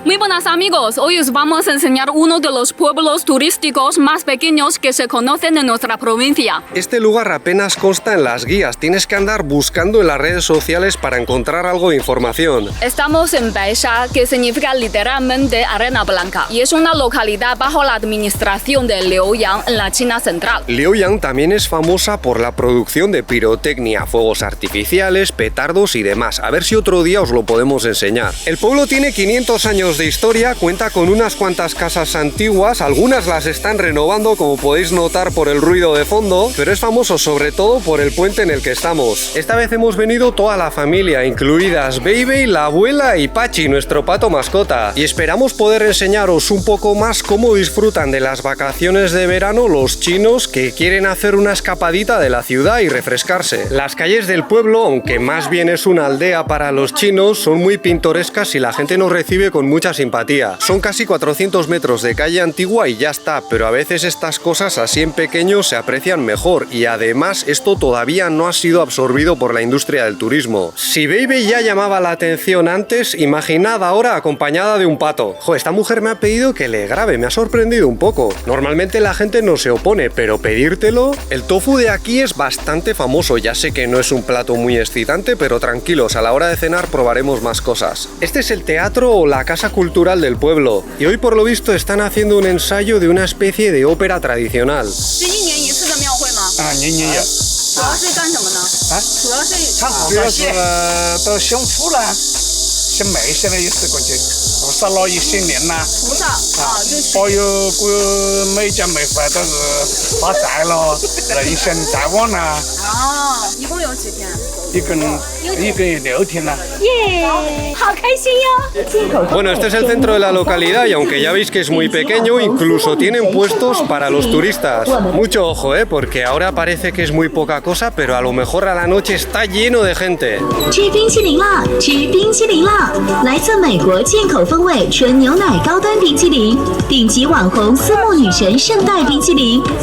Muy buenas amigos, hoy os vamos a enseñar uno de los pueblos turísticos más pequeños que se conocen en nuestra provincia. Este lugar apenas consta en las guías, tienes que andar buscando en las redes sociales para encontrar algo de información. Estamos en Baisha, que significa literalmente arena blanca, y es una localidad bajo la administración de Liuyang en la China central. Liuyang también es famosa por la producción de pirotecnia, fuegos artificiales, petardos y demás. A ver si otro día os lo podemos enseñar. El pueblo tiene 500 años de historia, cuenta con unas cuantas casas antiguas, algunas las están renovando como podéis notar por el ruido de fondo, pero es famoso sobre todo por el puente en el que estamos. Esta vez hemos venido toda la familia, incluidas Baby, la abuela y Pachi, nuestro pato mascota, y esperamos poder enseñaros un poco más cómo disfrutan de las vacaciones de verano los chinos que quieren hacer una escapadita de la ciudad y refrescarse. Las calles del pueblo, aunque más bien es una aldea para los chinos, son muy pintorescas y la gente nos recibe con mucha simpatía. Son casi 400 metros de calle antigua y ya está, pero a veces estas cosas así en pequeño se aprecian mejor y además esto todavía no ha sido absorbido por la industria del turismo. Si Baby ya llamaba la atención antes, imaginad ahora acompañada de un pato. Jo, esta mujer me ha pedido que le grabe, me ha sorprendido un poco. Normalmente la gente no se opone, pero pedírtelo... El tofu de aquí es bastante famoso, ya sé que no es un plato muy excitante, pero tranquilos, a la hora de cenar probaremos más cosas. Este es el teatro o la casa cultural del pueblo, y hoy por lo visto están haciendo un ensayo de una especie de ópera tradicional. Bueno, este es el centro de la localidad y aunque ya veis que es muy pequeño, incluso tienen puestos para los turistas. Mucho ojo, porque ahora parece que es muy poca cosa, pero a lo mejor a la noche está lleno de gente.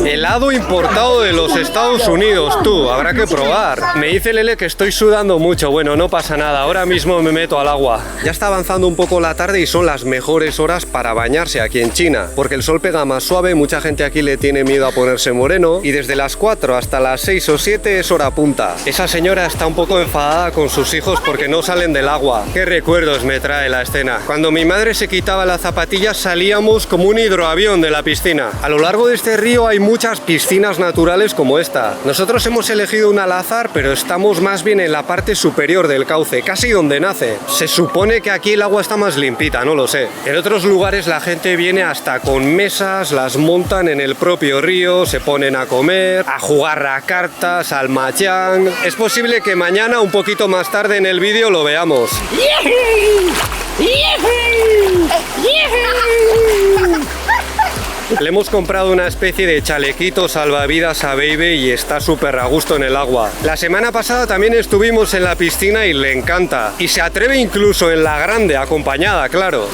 Helado importado de los Estados Unidos, tú, habrá que probar. Me dice Lele que estoy sudando mucho, bueno, no pasa nada, ahora mismo me meto al agua. Ya está avanzando un poco la tarde y son las mejores horas para bañarse aquí en China, porque el sol pega más suave, mucha gente aquí le tiene miedo a ponerse moreno y desde las 4 hasta las 6 o 7 es hora punta. Esa señora está un poco enfadada con sus hijos porque no salen del agua. Qué recuerdos me trae la escena. Cuando mi madre se quitaba las zapatillas salíamos como un hidroavión de la piscina. A lo largo de este río hay muchas piscinas naturales como esta. Nosotros hemos elegido una al azar, pero estamos más bien en la parte superior del cauce, casi donde nace. Se supone que aquí el agua está más limpita, no lo sé. En otros lugares la gente viene hasta con mesas, las montan en el propio río, se ponen a comer, a jugar a cartas, al mahjong. Es posible que mañana, un poquito más tarde en el vídeo, lo veamos. Le hemos comprado una especie de chalequito salvavidas a Baby y está súper a gusto en el agua. La semana pasada también estuvimos en la piscina y le encanta. Y se atreve incluso en la grande, acompañada, claro.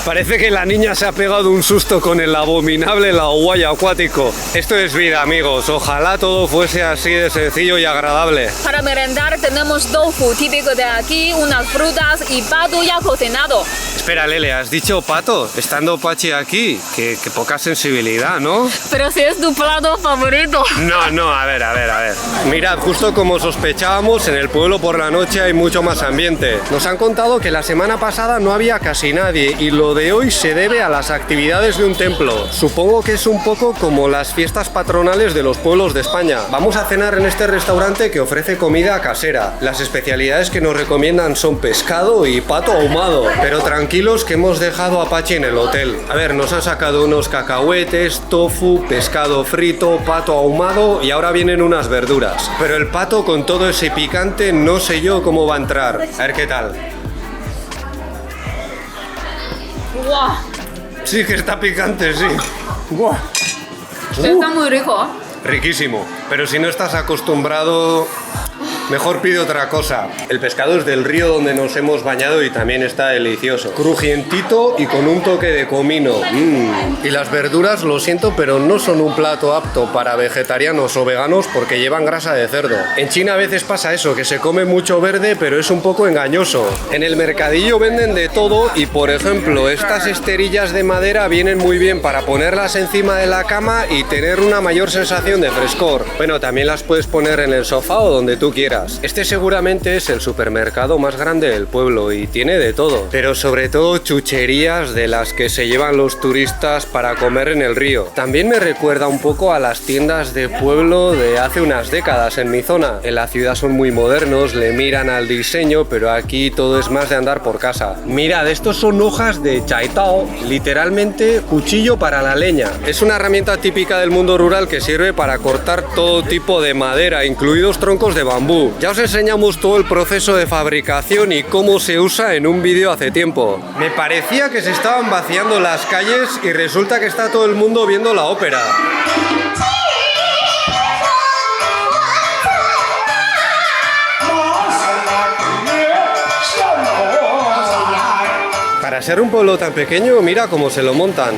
Parece que la niña se ha pegado un susto con el abominable laowai acuático. Esto es vida, amigos. Ojalá todo fuese así de sencillo y agradable. Para merendar tenemos tofu típico de aquí, unas frutas y pato ya cocinado. Espera, Lele, ¿has dicho pato? Estando Pachi aquí, que poca sensibilidad, ¿no? Pero si es tu plato favorito. No, a ver. Mirad, justo como sospechábamos, en el pueblo por la noche hay mucho más ambiente. Nos han contado que la semana pasada no había casi nadie y lo de hoy se debe a las actividades de un templo. Supongo que es un poco como las fiestas patronales de los pueblos de España. Vamos a cenar en este restaurante que ofrece comida casera. Las especialidades que nos recomiendan son pescado y pato ahumado. Pero tranquilos que hemos dejado a Pachi en el hotel. A ver, nos han sacado unos cacahuetes, tofu, pescado frito, pato ahumado y ahora vienen unas verduras. Pero el pato con todo ese picante no sé yo cómo va a entrar. A ver qué tal. ¡Wow! Sí que está picante, sí. ¡Wow! Está muy rico. Riquísimo. Pero si no estás acostumbrado... Mejor pide otra cosa. El pescado es del río donde nos hemos bañado y también está delicioso. Crujientito y con un toque de comino. Y las verduras, lo siento, pero no son un plato apto para vegetarianos o veganos porque llevan grasa de cerdo. En China a veces pasa eso, que se come mucho verde, pero es un poco engañoso. En el mercadillo venden de todo y, por ejemplo, estas esterillas de madera vienen muy bien para ponerlas encima de la cama y tener una mayor sensación de frescor. Bueno, también las puedes poner en el sofá o donde tú quieras. Este seguramente es el supermercado más grande del pueblo y tiene de todo, pero sobre todo chucherías de las que se llevan los turistas para comer en el río. También me recuerda un poco a las tiendas de pueblo de hace unas décadas en mi zona. En la ciudad son muy modernos, le miran al diseño, pero aquí todo es más de andar por casa. Mirad, estos son hojas de chaitao, literalmente cuchillo para la leña. Es una herramienta típica del mundo rural que sirve para cortar todo tipo de madera, incluidos troncos de bambú. Ya os enseñamos todo el proceso de fabricación y cómo se usa en un vídeo hace tiempo. Me parecía que se estaban vaciando las calles y resulta que está todo el mundo viendo la ópera. Para ser un pueblo tan pequeño, mira cómo se lo montan.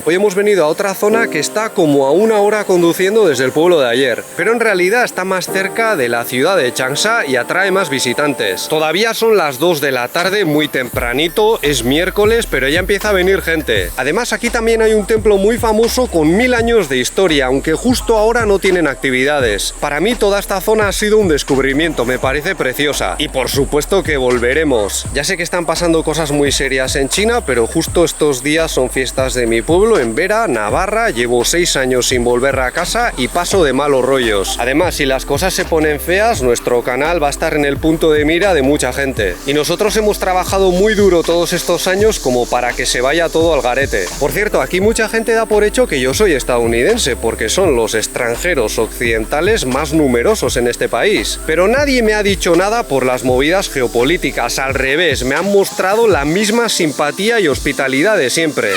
Hoy hemos venido a otra zona que está como a 1 hora conduciendo desde el pueblo de ayer, pero en realidad está más cerca de la ciudad de Changsha y atrae más visitantes. Todavía son las 2 de la tarde, muy tempranito, es miércoles, pero ya empieza a venir gente. Además, aquí también hay un templo muy famoso con 1000 años de historia, aunque justo ahora no tienen actividades. Para mí toda esta zona ha sido un descubrimiento, me parece preciosa. Y por supuesto que volveremos. Ya sé que están pasando cosas muy serias en China, pero justo estos días son fiestas de mi pueblo en Vera, Navarra. Llevo 6 años sin volver a casa y paso de malos rollos. Además, si las cosas se ponen feas, nuestro canal va a estar en el punto de mira de mucha gente. Y nosotros hemos trabajado muy duro todos estos años como para que se vaya todo al garete. Por cierto, aquí mucha gente da por hecho que yo soy estadounidense, porque son los extranjeros occidentales más numerosos en este país. Pero nadie me ha dicho nada por las movidas geopolíticas. Al revés, me han mostrado la misma simpatía y hospitalidad de siempre.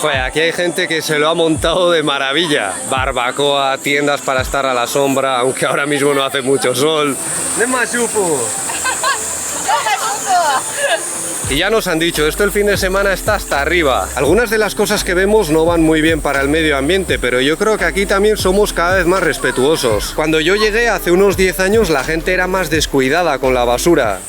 Joder, aquí hay gente que se lo ha montado de maravilla. Barbacoa, tiendas para estar a la sombra, aunque ahora mismo no hace mucho sol. Y ya nos han dicho, esto el fin de semana está hasta arriba. Algunas de las cosas que vemos no van muy bien para el medio ambiente, pero yo creo que aquí también somos cada vez más respetuosos. Cuando yo llegué hace unos 10 años, la gente era más descuidada con la basura.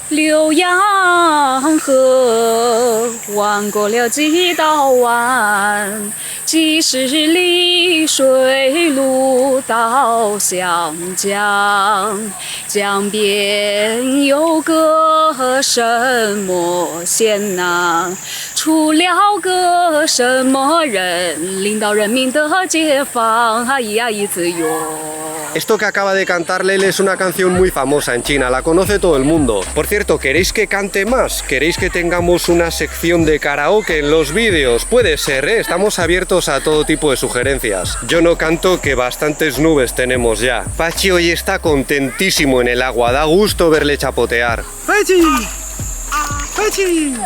Esto que acaba de cantar Lele es una canción muy famosa en China, la conoce todo el mundo. Por cierto, ¿queréis que cante más? ¿Queréis que tengamos una sección de karaoke en los vídeos? Puede ser, ¿eh? Estamos abiertos a todo tipo de sugerencias. Yo no canto, que bastantes nubes tenemos ya. Pachi hoy está contentísimo en el agua, da gusto verle chapotear. ¡Pachi! ¡Pachi!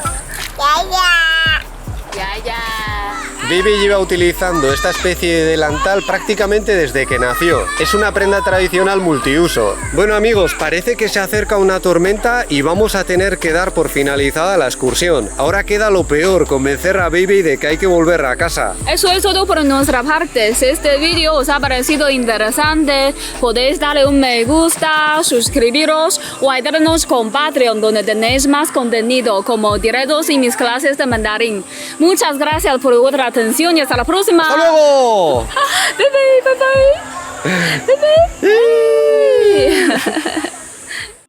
Ya. Baby lleva utilizando esta especie de delantal prácticamente desde que nació. Es una prenda tradicional multiuso. Bueno amigos, parece que se acerca una tormenta y vamos a tener que dar por finalizada la excursión. Ahora queda lo peor, convencer a Baby de que hay que volver a casa. Eso es todo por nuestra parte. Si este vídeo os ha parecido interesante, podéis darle un me gusta, suscribiros o ayudarnos con Patreon, donde tenéis más contenido como directos y mis clases de mandarín. Muchas gracias por vuestra atención y hasta la próxima. ¡Hasta luego! Bye bye.